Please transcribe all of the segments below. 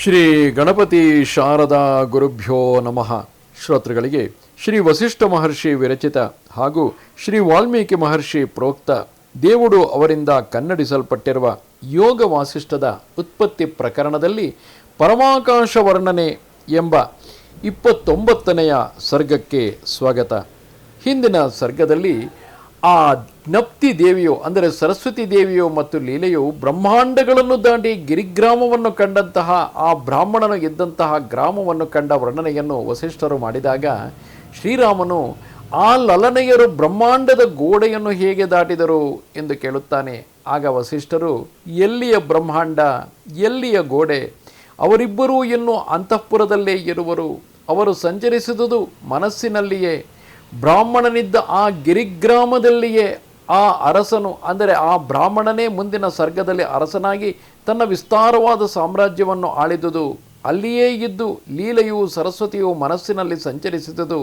ಶ್ರೀ ಗಣಪತಿ ಶಾರದಾ ಗುರುಭ್ಯೋ ನಮಃ. ಶ್ರೋತೃಗಳಿಗೆ ಶ್ರೀ ವಸಿಷ್ಠ ಮಹರ್ಷಿ ವಿರಚಿತ ಹಾಗೂ ಶ್ರೀ ವಾಲ್ಮೀಕಿ ಮಹರ್ಷಿ ಪ್ರೋಕ್ತ ದೇವುಡು ಅವರಿಂದ ಕನ್ನಡಿಸಲ್ಪಟ್ಟಿರುವ ಯೋಗ ವಾಸಿಷ್ಠದ ಉತ್ಪತ್ತಿ ಪ್ರಕರಣದಲ್ಲಿ ಪರಮಾಕಾಶ ವರ್ಣನೆ ಎಂಬ 29ನೆಯ ಸರ್ಗಕ್ಕೆ ಸ್ವಾಗತ. ಹಿಂದಿನ ಸರ್ಗದಲ್ಲಿ ಆ ಜ್ಞಪ್ತಿ ದೇವಿಯು ಅಂದರೆ ಸರಸ್ವತಿ ದೇವಿಯು ಮತ್ತು ಲೀಲೆಯು ಬ್ರಹ್ಮಾಂಡಗಳನ್ನು ದಾಟಿ ಗಿರಿಗ್ರಾಮವನ್ನು ಕಂಡಂತಹ ಆ ಬ್ರಾಹ್ಮಣನು ಇದ್ದಂತಹ ಗ್ರಾಮವನ್ನು ಕಂಡ ವರ್ಣನೆಯನ್ನು ವಸಿಷ್ಠರು ಮಾಡಿದಾಗ ಶ್ರೀರಾಮನು ಆ ಲಲನೆಯರು ಬ್ರಹ್ಮಾಂಡದ ಗೋಡೆಯನ್ನು ಹೇಗೆ ದಾಟಿದರು ಎಂದು ಕೇಳುತ್ತಾನೆ. ಆಗ ವಸಿಷ್ಠರು ಎಲ್ಲಿಯ ಬ್ರಹ್ಮಾಂಡ, ಎಲ್ಲಿಯ ಗೋಡೆ, ಅವರಿಬ್ಬರೂ ಇನ್ನೂ ಅಂತಃಪುರದಲ್ಲೇ ಇರುವರು, ಅವರು ಸಂಚರಿಸಿದುದು ಮನಸ್ಸಿನಲ್ಲಿಯೇ, ಬ್ರಾಹ್ಮಣನಿದ್ದ ಆ ಗಿರಿಗ್ರಾಮದಲ್ಲಿಯೇ ಆ ಅರಸನು ಅಂದರೆ ಆ ಬ್ರಾಹ್ಮಣನೇ ಮುಂದಿನ ಸರ್ಗದಲ್ಲಿ ಅರಸನಾಗಿ ತನ್ನ ವಿಸ್ತಾರವಾದ ಸಾಮ್ರಾಜ್ಯವನ್ನು ಆಳಿದುದು, ಅಲ್ಲಿಯೇ ಇದ್ದು ಲೀಲೆಯು ಸರಸ್ವತಿಯು ಮನಸ್ಸಿನಲ್ಲಿ ಸಂಚರಿಸಿದುದು,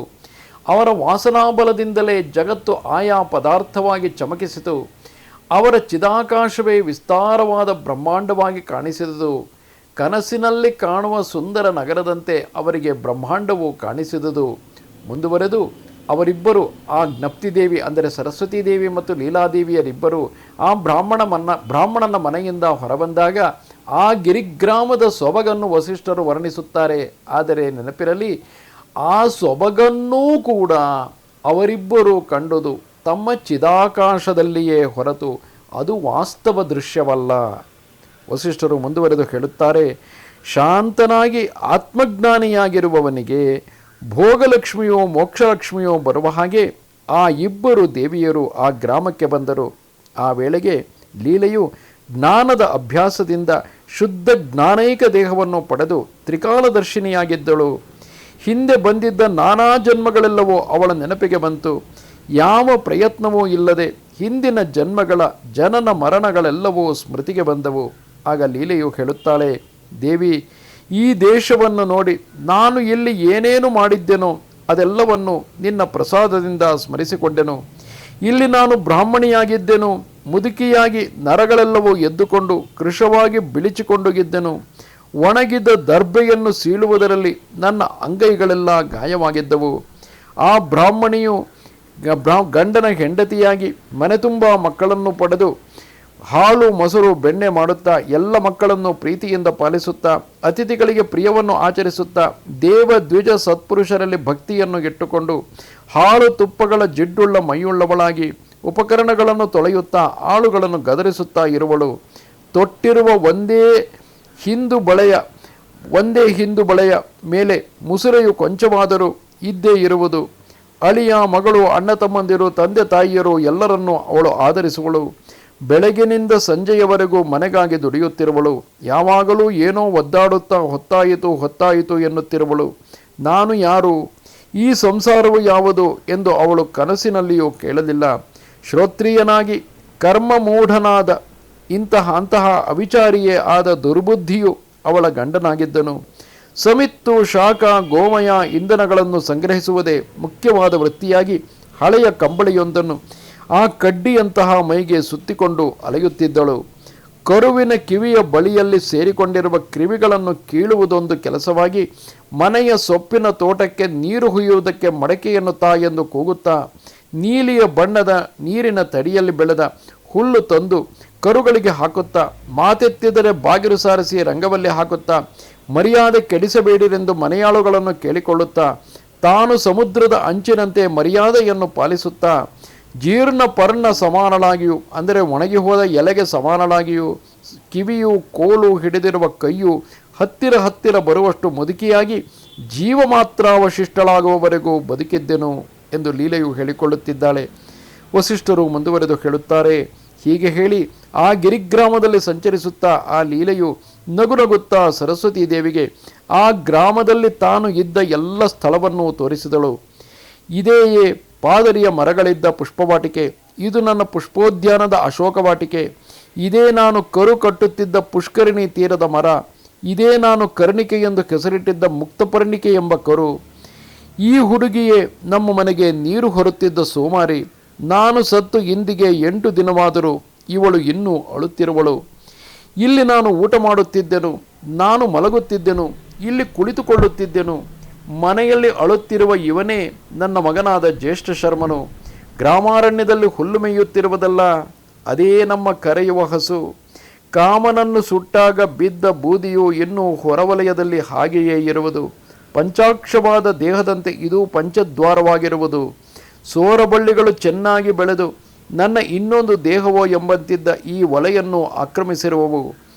ಅವರ ವಾಸನಾಬಲದಿಂದಲೇ ಜಗತ್ತು ಆಯಾ ಪದಾರ್ಥವಾಗಿ ಚಮಕಿಸಿತು, ಅವರ ಚಿದಾಕಾಶವೇ ವಿಸ್ತಾರವಾದ ಬ್ರಹ್ಮಾಂಡವಾಗಿ ಕಾಣಿಸಿದುದು, ಕನಸಿನಲ್ಲಿ ಕಾಣುವ ಸುಂದರ ನಗರದಂತೆ ಅವರಿಗೆ ಬ್ರಹ್ಮಾಂಡವು ಕಾಣಿಸಿದುದು. ಮುಂದುವರೆದು ಅವರಿಬ್ಬರು ಆ ಜ್ಞಪ್ತಿದೇವಿ ಅಂದರೆ ಸರಸ್ವತೀ ದೇವಿ ಮತ್ತು ಲೀಲಾದೇವಿಯರಿಬ್ಬರು ಆ ಬ್ರಾಹ್ಮಣನ ಮನೆಯಿಂದ ಹೊರಬಂದಾಗ ಆ ಗಿರಿಗ್ರಾಮದ ಸೊಬಗನ್ನು ವಸಿಷ್ಠರು ವರ್ಣಿಸುತ್ತಾರೆ. ಆದರೆ ನೆನಪಿರಲಿ, ಆ ಸೊಬಗನ್ನೂ ಕೂಡ ಅವರಿಬ್ಬರು ಕಂಡುದು ತಮ್ಮ ಚಿದಾಕಾಶದಲ್ಲಿಯೇ ಹೊರತು ಅದು ವಾಸ್ತವ ದೃಶ್ಯವಲ್ಲ. ವಸಿಷ್ಠರು ಮುಂದುವರೆದು ಹೇಳುತ್ತಾರೆ, ಶಾಂತನಾಗಿ ಆತ್ಮಜ್ಞಾನಿಯಾಗಿರುವವನಿಗೆ ಭೋಗಲಕ್ಷ್ಮಿಯೋ ಮೋಕ್ಷಲಕ್ಷ್ಮಿಯೋ ಬರುವ ಹಾಗೆ ಆ ಇಬ್ಬರು ದೇವಿಯರು ಆ ಗ್ರಾಮಕ್ಕೆ ಬಂದರು. ಆ ವೇಳೆಗೆ ಲೀಲೆಯು ಜ್ಞಾನದ ಅಭ್ಯಾಸದಿಂದ ಶುದ್ಧ ಜ್ಞಾನೈಕ ದೇಹವನ್ನು ಪಡೆದು ತ್ರಿಕಾಲದರ್ಶಿನಿಯಾಗಿದ್ದಳು. ಹಿಂದೆ ಬಂದಿದ್ದ ನಾನಾ ಜನ್ಮಗಳೆಲ್ಲವೂ ಅವಳ ನೆನಪಿಗೆ ಬಂತು. ಯಾವ ಪ್ರಯತ್ನವೂ ಇಲ್ಲದೆ ಹಿಂದಿನ ಜನ್ಮಗಳ ಜನನ ಮರಣಗಳೆಲ್ಲವೂ ಸ್ಮೃತಿಗೆ ಬಂದವು. ಆಗ ಲೀಲೆಯು ಹೇಳುತ್ತಾಳೆ, ದೇವಿ, ಈ ದೇಶವನ್ನು ನೋಡಿ ನಾನು ಇಲ್ಲಿ ಏನೇನು ಮಾಡಿದ್ದೆನೋ ಅದೆಲ್ಲವನ್ನು ನಿನ್ನ ಪ್ರಸಾದದಿಂದ ಸ್ಮರಿಸಿಕೊಂಡೆನು. ಇಲ್ಲಿ ನಾನು ಬ್ರಾಹ್ಮಣಿಯಾಗಿದ್ದೆನು, ಮುದುಕಿಯಾಗಿ ನರಗಳೆಲ್ಲವೂ ಎದ್ದುಕೊಂಡು ಕೃಶವಾಗಿ ಬಿಳಿಚಿಕೊಂಡೋಗಿದ್ದೆನು. ಒಣಗಿದ ದರ್ಬೆಯನ್ನು ಸೀಳುವುದರಲ್ಲಿ ನನ್ನ ಅಂಗೈಗಳೆಲ್ಲ ಗಾಯವಾಗಿದ್ದವು. ಆ ಬ್ರಾಹ್ಮಣಿಯು ಗಂಡನ ಹೆಂಡತಿಯಾಗಿ ಮನೆ ತುಂಬ ಮಕ್ಕಳನ್ನು ಪಡೆದು ಹಾಲು ಮೊಸರು ಬೆಣ್ಣೆ ಮಾಡುತ್ತಾ ಎಲ್ಲ ಮಕ್ಕಳನ್ನು ಪ್ರೀತಿಯಿಂದ ಪಾಲಿಸುತ್ತಾ ಅತಿಥಿಗಳಿಗೆ ಪ್ರಿಯವನ್ನು ಆಚರಿಸುತ್ತಾ ದೇವ ದ್ವಿಜ ಸತ್ಪುರುಷರಲ್ಲಿ ಭಕ್ತಿಯನ್ನು ಇಟ್ಟುಕೊಂಡು ಹಾಲು ತುಪ್ಪಗಳ ಜಿಡ್ಡುಳ್ಳ ಮೈಯುಳ್ಳವಳಾಗಿ ಉಪಕರಣಗಳನ್ನು ತೊಳೆಯುತ್ತಾ ಆಳುಗಳನ್ನು ಗದರಿಸುತ್ತಾ ಇರುವಳು. ತೊಟ್ಟಿರುವ ಒಂದೇ ಹಿಂದು ಬಳೆಯ ಮೇಲೆ ಮುಸುರೆಯು ಕೊಂಚವಾದರೂ ಇದ್ದೇ ಇರುವುದು. ಅಳಿಯ ಮಗಳು ಅಣ್ಣ ತಮ್ಮಂದಿರು ತಂದೆ ತಾಯಿಯರು ಎಲ್ಲರನ್ನೂ ಅವಳು ಆಧರಿಸುವಳು. ಬೆಳಗಿನಿಂದ ಸಂಜೆಯವರೆಗೂ ಮನೆಗಾಗಿ ದುಡಿಯುತ್ತಿರುವಳು. ಯಾವಾಗಲೂ ಏನೋ ಒದ್ದಾಡುತ್ತಾ ಹೊತ್ತಾಯಿತು ಎನ್ನುತ್ತಿರುವಳು. ನಾನು ಯಾರು, ಈ ಸಂಸಾರವು ಯಾವುದು ಎಂದು ಅವಳು ಕನಸಿನಲ್ಲಿಯೂ ಕೇಳಲಿಲ್ಲ. ಶ್ರೋತ್ರಿಯನಾಗಿ ಕರ್ಮಮೂಢನಾದ ಅಂತಹ ಅವಿಚಾರಿಯೇ ಆದ ದುರ್ಬುದ್ಧಿಯು ಅವಳ ಗಂಡನಾಗಿದ್ದನು. ಸಮಿತ್ತು ಶಾಖ ಗೋಮಯ ಇಂಧನಗಳನ್ನು ಸಂಗ್ರಹಿಸುವುದೇ ಮುಖ್ಯವಾದ ವೃತ್ತಿಯಾಗಿ ಹಳೆಯ ಕಂಬಳಿಯೊಂದನ್ನು ಆ ಕಡ್ಡಿಯಂತಹ ಮೈಗೆ ಸುತ್ತಿಕೊಂಡು ಅಲೆಯುತ್ತಿದ್ದಳು. ಕರುವಿನ ಕಿವಿಯ ಬಳಿಯಲ್ಲಿ ಸೇರಿಕೊಂಡಿರುವ ಕ್ರಿಮಿಗಳನ್ನು ಕೀಳುವುದೊಂದು ಕೆಲಸವಾಗಿ ಮನೆಯ ಸೊಪ್ಪಿನ ತೋಟಕ್ಕೆ ನೀರು ಹುಯ್ಯುವುದಕ್ಕೆ ಮಡಕೆಯನ್ನು ತಾ ಎಂದು ಕೂಗುತ್ತಾ ನೀಲಿಯ ಬಣ್ಣದ ನೀರಿನ ತಡಿಯಲ್ಲಿ ಬೆಳೆದ ಹುಲ್ಲು ತಂದು ಕರುಗಳಿಗೆ ಹಾಕುತ್ತಾ ಮಾತೆತ್ತಿದರೆ ಬಾಗಿಲು ಸಾರಿಸಿ ರಂಗವಲ್ಲಿ ಹಾಕುತ್ತಾ ಮರ್ಯಾದೆ ಕೆಡಿಸಬೇಡಿರೆಂದು ಮನೆಯಾಳುಗಳನ್ನು ಕೇಳಿಕೊಳ್ಳುತ್ತಾ ತಾನು ಸಮುದ್ರದ ಅಂಚಿನಂತೆ ಮರ್ಯಾದೆಯನ್ನು ಪಾಲಿಸುತ್ತಾ ಜೀರ್ಣ ಪರ್ಣ ಸಮಾನಳಾಗಿಯೂ ಅಂದರೆ ಒಣಗಿ ಹೋದ ಎಲೆಗೆ ಸಮಾನಳಾಗಿಯೂ ಕಿವಿಯು ಕೋಲು ಹಿಡಿದಿರುವ ಕೈಯು ಹತ್ತಿರ ಬರುವಷ್ಟು ಮುದುಕಿಯಾಗಿ ಜೀವ ಮಾತ್ರಾವಶಿಷ್ಟಳಾಗುವವರೆಗೂ ಬದುಕಿದ್ದೆನು ಎಂದು ಲೀಲೆಯು ಹೇಳಿಕೊಳ್ಳುತ್ತಿದ್ದಾಳೆ. ವಸಿಷ್ಠರು ಮುಂದುವರೆದು ಹೇಳುತ್ತಾರೆ, ಹೀಗೆ ಹೇಳಿ ಆ ಗಿರಿಗ್ರಾಮದಲ್ಲಿ ಸಂಚರಿಸುತ್ತಾ ಆ ಲೀಲೆಯು ನಗುನಗುತ್ತಾ ಸರಸ್ವತೀ ದೇವಿಗೆ ಆ ಗ್ರಾಮದಲ್ಲಿ ತಾನು ಇದ್ದ ಎಲ್ಲ ಸ್ಥಳವನ್ನು ತೋರಿಸಿದಳು. ಇದೇಯೇ ಪಾದರಿಯ ಮರಗಳಿದ್ದ ಪುಷ್ಪವಾಟಿಕೆ, ಇದು ನನ್ನ ಪುಷ್ಪೋದ್ಯಾನದ ಅಶೋಕವಾಟಿಕೆ, ಇದೇ ನಾನು ಕರು ಕಟ್ಟುತ್ತಿದ್ದ ಪುಷ್ಕರಿಣಿ ತೀರದ ಮರ, ಇದೇ ನಾನು ಕರ್ಣಿಕೆ ಎಂದು ಹೆಸರಿಟ್ಟಿದ್ದ ಮುಕ್ತಪರ್ಣಿಕೆ ಎಂಬ ಕರು, ಈ ಹುಡುಗಿಯೇ ನಮ್ಮ ಮನೆಗೆ ನೀರು ಹೊರುತ್ತಿದ್ದ ಸೋಮಾರಿ, ನಾನು ಸತ್ತು ಇಂದಿಗೆ 8 ದಿನವಾದರೂ ಇವಳು ಇನ್ನೂ ಅಳುತ್ತಿರುವಳು. ಇಲ್ಲಿ ನಾನು ಊಟ ಮಾಡುತ್ತಿದ್ದೆನು, ನಾನು ಮಲಗುತ್ತಿದ್ದೆನು, ಇಲ್ಲಿ ಕುಳಿತುಕೊಳ್ಳುತ್ತಿದ್ದೆನು. ಮನೆಯಲ್ಲಿ ಅಳುತ್ತಿರುವ ಇವನೇ ನನ್ನ ಮಗನಾದ ಜ್ಯೇಷ್ಠ ಶರ್ಮನು. ಗ್ರಾಮಾರಣ್ಯದಲ್ಲಿ ಹುಲ್ಲು ಮೇಯುತ್ತಿರುವುದಲ್ಲ, ಅದೇ ನಮ್ಮ ಕರೆಯುವ ಹಸು. ಕಾಮನನ್ನು ಸುಟ್ಟಾಗ ಬಿದ್ದ ಬೂದಿಯು ಇನ್ನೂ ಹೊರವಲಯದಲ್ಲಿ ಹಾಗೆಯೇ ಇರುವುದು. ಪಂಚಾಕ್ಷವಾದ ದೇಹದಂತೆ ಇದು ಪಂಚದ್ವಾರವಾಗಿರುವುದು. ಸೋರಬಳ್ಳಿಗಳು ಚೆನ್ನಾಗಿ ಬೆಳೆದು ನನ್ನ ಇನ್ನೊಂದು ದೇಹವೋ ಎಂಬಂತಿದ್ದ ಈ ವಲೆಯನ್ನು ಆಕ್ರಮಿಸಿರುವವು.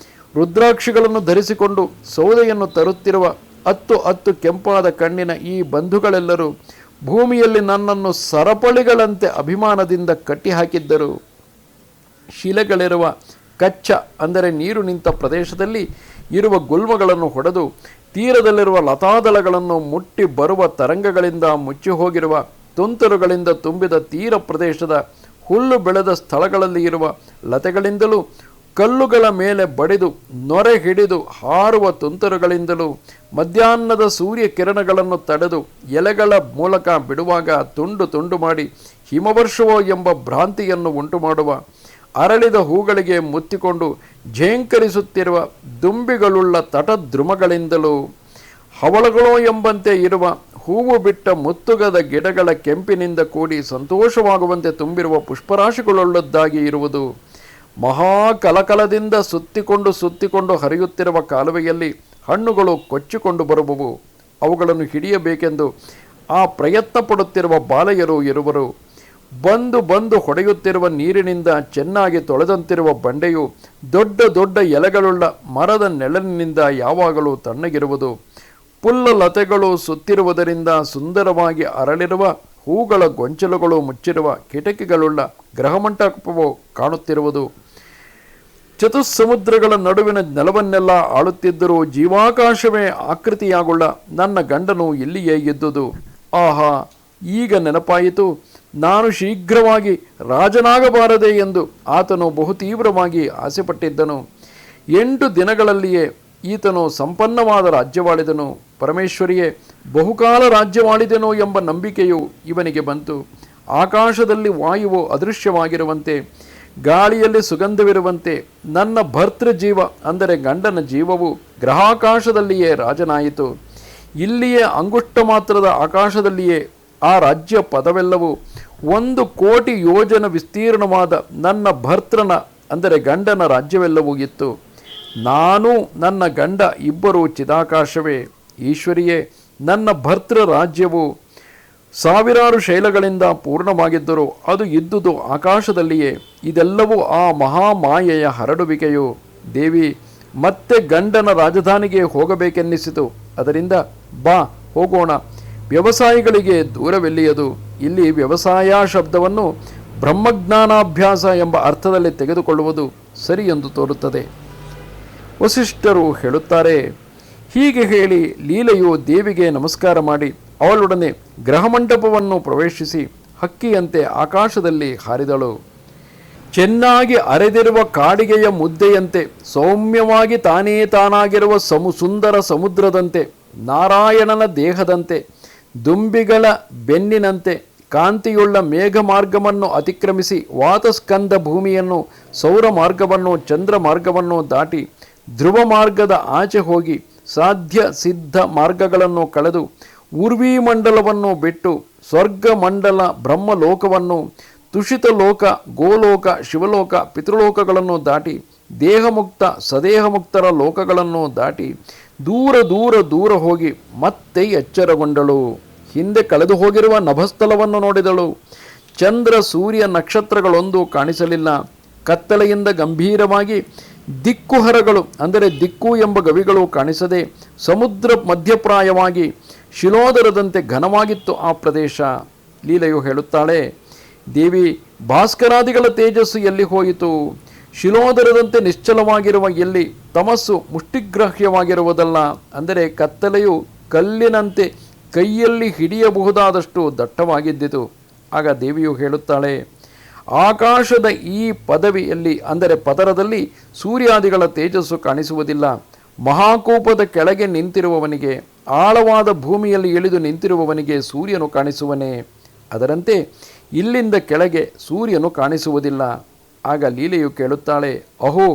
ರುದ್ರಾಕ್ಷಿಗಳನ್ನು ಧರಿಸಿಕೊಂಡು ಸೌದೆಯನ್ನು ತರುತ್ತಿರುವ 10 ಕೆಂಪಾದ ಕಣ್ಣಿನ ಈ ಬಂಧುಗಳೆಲ್ಲರೂ ಭೂಮಿಯಲ್ಲಿ ನನ್ನನ್ನು ಸರಪಳಿಗಳಂತೆ ಅಭಿಮಾನದಿಂದ ಕಟ್ಟಿಹಾಕಿದ್ದರು. ಶಿಲೆಗಳಿರುವ ಕಚ್ಚ ಅಂದರೆ ನೀರು ನಿಂತ ಪ್ರದೇಶದಲ್ಲಿ ಇರುವ ಗುಲ್ಮಗಳನ್ನು ಹೊಡೆದು ತೀರದಲ್ಲಿರುವ ಲತಾದಳಗಳನ್ನು ಮುಟ್ಟಿ ಬರುವ ತರಂಗಗಳಿಂದ ಮುಚ್ಚಿ ಹೋಗಿರುವ ತುಂತುರುಗಳಿಂದ ತುಂಬಿದ ತೀರ ಪ್ರದೇಶದ ಹುಲ್ಲು ಬೆಳೆದ ಸ್ಥಳಗಳಲ್ಲಿ ಇರುವ ಲತೆಗಳಿಂದಲೂ ಕಲ್ಲುಗಳ ಮೇಲೆ ಬಡಿದು ನೊರೆ ಹಿಡಿದು ಹಾರುವ ತುಂತುರುಗಳಿಂದಲೂ ಮಧ್ಯಾಹ್ನದ ಸೂರ್ಯ ಕಿರಣಗಳನ್ನು ತಡೆದು ಎಲೆಗಳ ಮೂಲಕ ಬಿಡುವಾಗ ತುಂಡು ತುಂಡು ಮಾಡಿ ಹಿಮವರ್ಷವೋ ಎಂಬ ಭ್ರಾಂತಿಯನ್ನು ಉಂಟು ಮಾಡುವ ಅರಳಿದ ಹೂಗಳಿಗೆ ಮುತ್ತಿಕೊಂಡು ಝೇಂಕರಿಸುತ್ತಿರುವ ದುಂಬಿಗಳುಳ್ಳ ತಟದ್ರುಮಗಳಿಂದಲೂ ಹವಳಗಳೋ ಎಂಬಂತೆ ಇರುವ ಹೂವು ಬಿಟ್ಟ ಮುತ್ತುಗದ ಗಿಡಗಳ ಕೆಂಪಿನಿಂದ ಕೂಡಿ ಸಂತೋಷವಾಗುವಂತೆ ತುಂಬಿರುವ ಪುಷ್ಪರಾಶಿಗಳುಳ್ಳದ್ದಾಗಿ ಇರುವುದು. ಮಹಾ ಕಲಕಲದಿಂದ ಸುತ್ತಿಕೊಂಡು ಹರಿಯುತ್ತಿರುವ ಕಾಲುವೆಯಲ್ಲಿ ಹಣ್ಣುಗಳು ಕೊಚ್ಚಿಕೊಂಡು ಬರುವವು. ಅವುಗಳನ್ನು ಹಿಡಿಯಬೇಕೆಂದು ಆ ಪ್ರಯತ್ನ ಪಡುತ್ತಿರುವ ಬಾಲಕರು ಇರುವರು. ಬಂದು ಹೊಡೆಯುತ್ತಿರುವ ನೀರಿನಿಂದ ಚೆನ್ನಾಗಿ ತೊಳೆದಂತಿರುವ ಬಂಡೆಯು ದೊಡ್ಡ ದೊಡ್ಡ ಎಲೆಗಳುಳ್ಳ ಮರದ ನೆರಳಿನಿಂದ ಯಾವಾಗಲೂ ತಣ್ಣಗಿರುವುದು. ಪುಲ್ಲ ಲತೆಗಳು ಸುತ್ತಿರುವುದರಿಂದ ಸುಂದರವಾಗಿ ಅರಳಿರುವ ಹೂಗಳ ಗೊಂಚಲುಗಳು ಮುಚ್ಚಿರುವ ಕಿಟಕಿಗಳುಳ್ಳ ಗೃಹಮಂಟಪವು ಕಾಣುತ್ತಿರುವುದು. ಚತುಸ್ಸಮುದ್ರಗಳ ನಡುವಿನ ನೆಲವನ್ನೆಲ್ಲ ಆಳುತ್ತಿದ್ದರೂ ಜೀವಾಕಾಶವೇ ಆಕೃತಿಯಾಗುಳ್ಳ ನನ್ನ ಗಂಡನು ಇಲ್ಲಿಯೇ ಇದ್ದುದು. ಆಹಾ, ಈಗ ನೆನಪಾಯಿತು. ನಾನು ಶೀಘ್ರವಾಗಿ ರಾಜನಾಗಬಾರದೆ ಎಂದು ಆತನು ಬಹುತೀವ್ರವಾಗಿ ಆಸೆಪಟ್ಟಿದ್ದನು. 8 ದಿನಗಳಲ್ಲಿಯೇ ಈತನು ಸಂಪನ್ನವಾದ ರಾಜ್ಯವಾಳಿದನು. ಪರಮೇಶ್ವರಿಯೇ, ಬಹುಕಾಲ ರಾಜ್ಯವಾಳಿದೆನೋ ಎಂಬ ನಂಬಿಕೆಯು ಇವನಿಗೆ ಬಂತು. ಆಕಾಶದಲ್ಲಿ ವಾಯುವು ಅದೃಶ್ಯವಾಗಿರುವಂತೆ, ಗಾಳಿಯಲ್ಲಿ ಸುಗಂಧವಿರುವಂತೆ ನನ್ನ ಭರ್ತೃಜೀವ ಅಂದರೆ ಗಂಡನ ಜೀವವು ಗ್ರಹಾಕಾಶದಲ್ಲಿಯೇ ರಾಜನಾಯಿತು. ಇಲ್ಲಿಯೇ ಅಂಗುಷ್ಟ ಮಾತ್ರದ ಆಕಾಶದಲ್ಲಿಯೇ ಆ ರಾಜ್ಯ ಪದವೆಲ್ಲವೂ 1 ಕೋಟಿ ಯೋಜನ ವಿಸ್ತೀರ್ಣವಾದ ನನ್ನ ಭರ್ತೃನ ಅಂದರೆ ಗಂಡನ ರಾಜ್ಯವೆಲ್ಲವೂ ಇತ್ತು. ನಾನು ನನ್ನ ಗಂಡ ಇಬ್ಬರೂ ಚಿದಾಕಾಶವೇ. ಈಶ್ವರಿಯೇ, ನನ್ನ ಭರ್ತೃ ರಾಜ್ಯವು ಸಾವಿರಾರು ಶೈಲಗಳಿಂದ ಪೂರ್ಣವಾಗಿದ್ದರೂ ಅದು ಇದ್ದುದು ಆಕಾಶದಲ್ಲಿಯೇ. ಇದೆಲ್ಲವೂ ಆ ಮಹಾಮಾಯೆಯ ಹರಡುವಿಕೆಯು. ದೇವಿ, ಮತ್ತೆ ಗಂಡನ ರಾಜಧಾನಿಗೆ ಹೋಗಬೇಕೆನ್ನಿಸಿತು. ಅದರಿಂದ ಬಾ ಹೋಗೋಣ. ವ್ಯವಸಾಯಿಗಳಿಗೆ ದೂರವೆಲ್ಲಿಯದು. ಇಲ್ಲಿ ವ್ಯವಸಾಯ ಶಬ್ದವನ್ನು ಬ್ರಹ್ಮಜ್ಞಾನಾಭ್ಯಾಸ ಎಂಬ ಅರ್ಥದಲ್ಲಿ ತೆಗೆದುಕೊಳ್ಳುವುದು ಸರಿ ಎಂದು ತೋರುತ್ತದೆ. ವಸಿಷ್ಠರು ಹೇಳುತ್ತಾರೆ. ಹೀಗೆ ಹೇಳಿ ಲೀಲೆಯು ದೇವಿಗೆ ನಮಸ್ಕಾರ ಮಾಡಿ ಅವಳೊಡನೆ ಗೃಹಮಂಟಪವನ್ನು ಪ್ರವೇಶಿಸಿ ಹಕ್ಕಿಯಂತೆ ಆಕಾಶದಲ್ಲಿ ಹಾರಿದಳು. ಚೆನ್ನಾಗಿ ಅರೆದಿರುವ ಕಾಡಿಗೆಯ ಮುದ್ದೆಯಂತೆ ಸೌಮ್ಯವಾಗಿ ತಾನೇ ತಾನಾಗಿರುವ ಸುಂದರ ಸಮುದ್ರದಂತೆ, ನಾರಾಯಣನ ದೇಹದಂತೆ, ದುಂಬಿಗಳ ಬೆನ್ನಿನಂತೆ ಕಾಂತಿಯುಳ್ಳ ಮೇಘ ಮಾರ್ಗವನ್ನು ಅತಿಕ್ರಮಿಸಿ ವಾತಸ್ಕಂದ ಭೂಮಿಯನ್ನು, ಸೌರ ಮಾರ್ಗವನ್ನು, ಚಂದ್ರ ಮಾರ್ಗವನ್ನು ದಾಟಿ ಧ್ರುವ ಮಾರ್ಗದ ಆಚೆ ಹೋಗಿ ಸಾಧ್ಯ ಸಿದ್ಧ ಮಾರ್ಗಗಳನ್ನು ಕಳೆದು ಉರ್ವಿ ಮಂಡಲವನ್ನು ಬಿಟ್ಟು ಸ್ವರ್ಗ ಮಂಡಲ ಬ್ರಹ್ಮಲೋಕವನ್ನು, ತುಷಿತ ಲೋಕ, ಗೋಲೋಕ, ಶಿವಲೋಕ, ಪಿತೃಲೋಕಗಳನ್ನು ದಾಟಿ ದೇಹಮುಕ್ತ ಸದೇಹಮುಕ್ತರ ಲೋಕಗಳನ್ನು ದಾಟಿ ದೂರ ದೂರ ದೂರ ಹೋಗಿ ಮತ್ತೆ ಎಚ್ಚರಗೊಂಡಳು. ಹಿಂದೆ ಕಳೆದು ಹೋಗಿರುವ ನಭಸ್ಥಳವನ್ನು ನೋಡಿದಳು. ಚಂದ್ರ ಸೂರ್ಯ ನಕ್ಷತ್ರಗಳೊಂದು ಕಾಣಿಸಲಿಲ್ಲ. ಕತ್ತಲೆಯಿಂದ ಗಂಭೀರವಾಗಿ ದಿಕ್ಕುಹರಗಳು ಅಂದರೆ ದಿಕ್ಕು ಎಂಬ ಗವಿಗಳು ಕಾಣಿಸದೆ ಸಮುದ್ರ ಮಧ್ಯಪ್ರಾಯವಾಗಿ ಶಿಲೋದರದಂತೆ ಘನವಾಗಿತ್ತು ಆ ಪ್ರದೇಶ. ಲೀಲೆಯು ಹೇಳುತ್ತಾಳೆ. ದೇವಿ, ಭಾಸ್ಕರಾದಿಗಳ ತೇಜಸ್ಸು ಎಲ್ಲಿ ಹೋಯಿತು? ಶಿಲೋದರದಂತೆ ನಿಶ್ಚಲವಾಗಿರುವ ಎಲ್ಲಿ ತಮಸ್ಸು ಮುಷ್ಟಿಗ್ರಾಹ್ಯವಾಗಿರುವುದಲ್ಲ. ಅಂದರೆ ಕತ್ತಲೆಯು ಕಲ್ಲಿನಂತೆ ಕೈಯಲ್ಲಿ ಹಿಡಿಯಬಹುದಾದಷ್ಟು ದಟ್ಟವಾಗಿದ್ದಿತು. ಆಗ ದೇವಿಯು ಹೇಳುತ್ತಾಳೆ, ಆಕಾಶದ ಈ ಪದವಿಯಲ್ಲಿ ಅಂದರೆ ಪದರದಲ್ಲಿ ಸೂರ್ಯಾದಿಗಳ ತೇಜಸ್ಸು ಕಾಣಿಸುವುದಿಲ್ಲ. ಮಹಾಕೂಪದ ಕೆಳಗೆ ನಿಂತಿರುವವನಿಗೆ, ಆಳವಾದ ಭೂಮಿಯಲ್ಲಿ ಇಳಿದು ನಿಂತಿರುವವನಿಗೆ ಸೂರ್ಯನು ಕಾಣಿಸುವನೇ? ಅದರಂತೆ ಇಲ್ಲಿಂದ ಕೆಳಗೆ ಸೂರ್ಯನು ಕಾಣಿಸುವುದಿಲ್ಲ. ಆಗ ಲೀಲೆಯು ಕೇಳುತ್ತಾಳೆ, ಅಹೋ,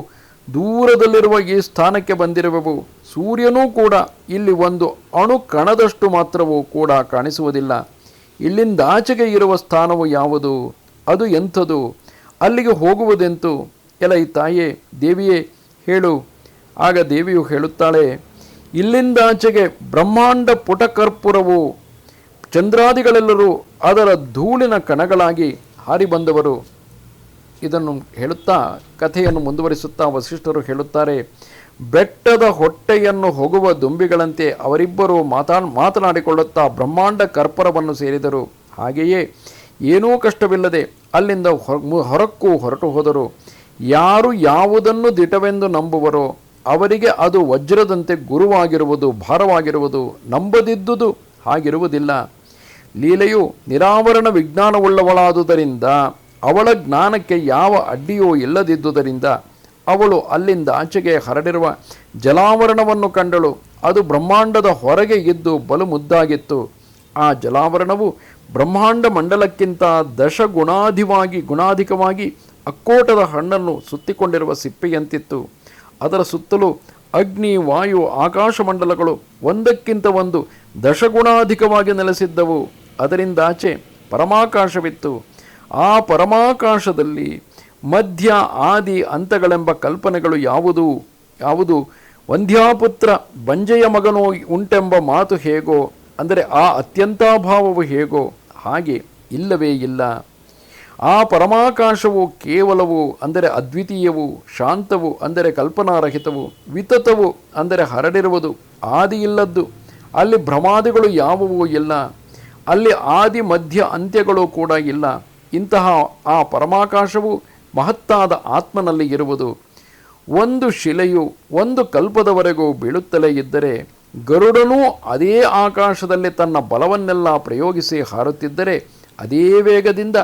ದೂರದಲ್ಲಿರುವ ಈ ಸ್ಥಾನಕ್ಕೆ ಬಂದಿರುವೆವು. ಸೂರ್ಯನೂ ಕೂಡ ಇಲ್ಲಿ ಒಂದು ಅಣು ಕಣದಷ್ಟು ಮಾತ್ರವೂ ಕೂಡ ಕಾಣಿಸುವುದಿಲ್ಲ. ಇಲ್ಲಿಂದಾಚೆಗೆ ಇರುವ ಸ್ಥಾನವು ಯಾವುದು? ಅದು ಎಂಥದು? ಅಲ್ಲಿಗೆ ಹೋಗುವುದೆಂತು? ಎಲೈ ತಾಯೇ, ದೇವಿಯೇ ಹೇಳು. ಆಗ ದೇವಿಯು ಹೇಳುತ್ತಾಳೆ, ಇಲ್ಲಿಂದಾಚೆಗೆ ಬ್ರಹ್ಮಾಂಡ ಪುಟಕರ್ಪೂರವು, ಚಂದ್ರಾದಿಗಳೆಲ್ಲರೂ ಅದರ ಧೂಳಿನ ಕಣಗಳಾಗಿ ಹಾರಿ ಬಂದವರು. ಇದನ್ನು ಹೇಳುತ್ತಾ ಕಥೆಯನ್ನು ಮುಂದುವರಿಸುತ್ತಾ ವಸಿಷ್ಠರು ಹೇಳುತ್ತಾರೆ, ಬೆಟ್ಟದ ಹೊಟ್ಟೆಯನ್ನು ಹೋಗುವ ದುಂಬಿಗಳಂತೆ ಅವರಿಬ್ಬರು ಮಾತನಾಡಿಕೊಳ್ಳುತ್ತಾ ಬ್ರಹ್ಮಾಂಡ ಕರ್ಪೂರವನ್ನು ಸೇರಿದರು. ಹಾಗೆಯೇ ಏನೂ ಕಷ್ಟವಿಲ್ಲದೆ ಅಲ್ಲಿಂದ ಹೊರಕ್ಕೂ ಹೊರಟು ಹೋದರು. ಯಾರು ಯಾವುದನ್ನು ದಿಟವೆಂದು ನಂಬುವರೋ ಅವರಿಗೆ ಅದು ವಜ್ರದಂತೆ ಗುರುವಾಗಿರುವುದು, ಭಾರವಾಗಿರುವುದು. ನಂಬದಿದ್ದುದು ಹಾಗಿರುವುದಿಲ್ಲ. ಲೀಲೆಯು ನಿರಾವರಣ ವಿಜ್ಞಾನವುಳ್ಳವಳಾದುದರಿಂದ, ಅವಳ ಜ್ಞಾನಕ್ಕೆ ಯಾವ ಅಡ್ಡಿಯೂ ಇಲ್ಲದಿದ್ದುದರಿಂದ ಅವಳು ಅಲ್ಲಿಂದ ಆಚೆಗೆ ಹರಡಿರುವ ಜಲಾವರಣವನ್ನು ಕಂಡಳು. ಅದು ಬ್ರಹ್ಮಾಂಡದ ಹೊರಗೆ ಇದ್ದು ಬಲು ಮುದ್ದಾಗಿತ್ತು. ಆ ಜಲಾವರಣವು ಬ್ರಹ್ಮಾಂಡ ಮಂಡಲಕ್ಕಿಂತ ಗುಣಾಧಿಕವಾಗಿ ಅಕ್ಕೋಟದ ಹಣ್ಣನ್ನು ಸುತ್ತಿಕೊಂಡಿರುವ ಸಿಪ್ಪೆಯಂತಿತ್ತು. ಅದರ ಸುತ್ತಲೂ ಅಗ್ನಿ, ವಾಯು, ಆಕಾಶಮಂಡಲಗಳು ಒಂದಕ್ಕಿಂತ ಒಂದು ದಶಗುಣಾಧಿಕವಾಗಿ ನೆಲೆಸಿದ್ದವು. ಅದರಿಂದಾಚೆ ಪರಮಾಕಾಶವಿತ್ತು. ಆ ಪರಮಾಕಾಶದಲ್ಲಿ ಮಧ್ಯ, ಆದಿ, ಅಂತಗಳೆಂಬ ಕಲ್ಪನೆಗಳು ಯಾವುದು? ವಂದ್ಯಾಪುತ್ರ ಬಂಜೆಯ ಮಗನೋ ಉಂಟೆಂಬ ಮಾತು ಹೇಗೋ, ಅಂದರೆ ಆ ಅತ್ಯಂತಾಭಾವವು ಹೇಗೋ ಹಾಗೆ ಇಲ್ಲವೇ ಇಲ್ಲ. ಆ ಪರಮಾಕಾಶವು ಕೇವಲವು, ಅಂದರೆ ಅದ್ವಿತೀಯವು, ಶಾಂತವು, ಅಂದರೆ ಕಲ್ಪನಾರಹಿತವು, ವಿತತವು, ಅಂದರೆ ಹರಡಿರುವುದು, ಆದಿ ಇಲ್ಲದ್ದು. ಅಲ್ಲಿ ಭ್ರಮಾದಿಗಳು ಯಾವುವೂ ಇಲ್ಲ. ಅಲ್ಲಿ ಆದಿ, ಮಧ್ಯ, ಅಂತ್ಯಗಳು ಕೂಡ ಇಲ್ಲ. ಇಂತಹ ಆ ಪರಮಾಕಾಶವು ಮಹತ್ತಾದ ಆತ್ಮನಲ್ಲಿ ಇರುವುದು. ಒಂದು ಶಿಲೆಯು ಒಂದು ಕಲ್ಪದವರೆಗೂ ಬೀಳುತ್ತಲೇ ಇದ್ದರೆ, ಗರುಡನೂ ಅದೇ ಆಕಾಶದಲ್ಲಿ ತನ್ನ ಬಲವನ್ನೆಲ್ಲ ಪ್ರಯೋಗಿಸಿ ಹಾರುತ್ತಿದ್ದರೆ, ಅದೇ ವೇಗದಿಂದ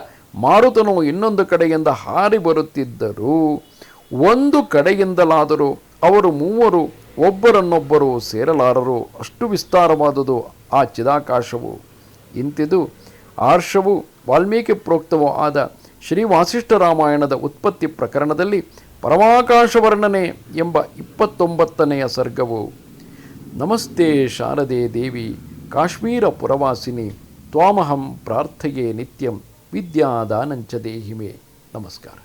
ಮಾರುತನು ಇನ್ನೊಂದು ಕಡೆಯಿಂದ ಹಾರಿ ಬರುತ್ತಿದ್ದರೂ ಒಂದು ಕಡೆಯಿಂದಲಾದರೂ ಅವರು ಮೂವರು ಒಬ್ಬರನ್ನೊಬ್ಬರು ಸೇರಲಾರರು. ಅಷ್ಟು ವಿಸ್ತಾರವಾದುದು ಆ ಚಿದಾಕಾಶವು. ಇಂತಿದು ಆರ್ಷವು ವಾಲ್ಮೀಕಿ ಪ್ರೋಕ್ತವೂ ಆದ ಶ್ರೀ ವಾಸಿಷ್ಠ ರಾಮಾಯಣದ ಉತ್ಪತ್ತಿ ಪ್ರಕರಣದಲ್ಲಿ ಪರಮಾಕಾಶ ವರ್ಣನೆ ಎಂಬ 29ನೆಯ ಸರ್ಗವು. ನಮಸ್ತೆ ಶಾರದೆ ದೇವಿ ಕಾಶ್ಮೀರ ಪುರವಾಸಿನಿ ತ್ವಾಮಹಂ ಪ್ರಾರ್ಥಯೇ ನಿತ್ಯಂ ವಿದ್ಯಾದಾನಂಚ ದೇಹಿಮೆ. ನಮಸ್ಕಾರ.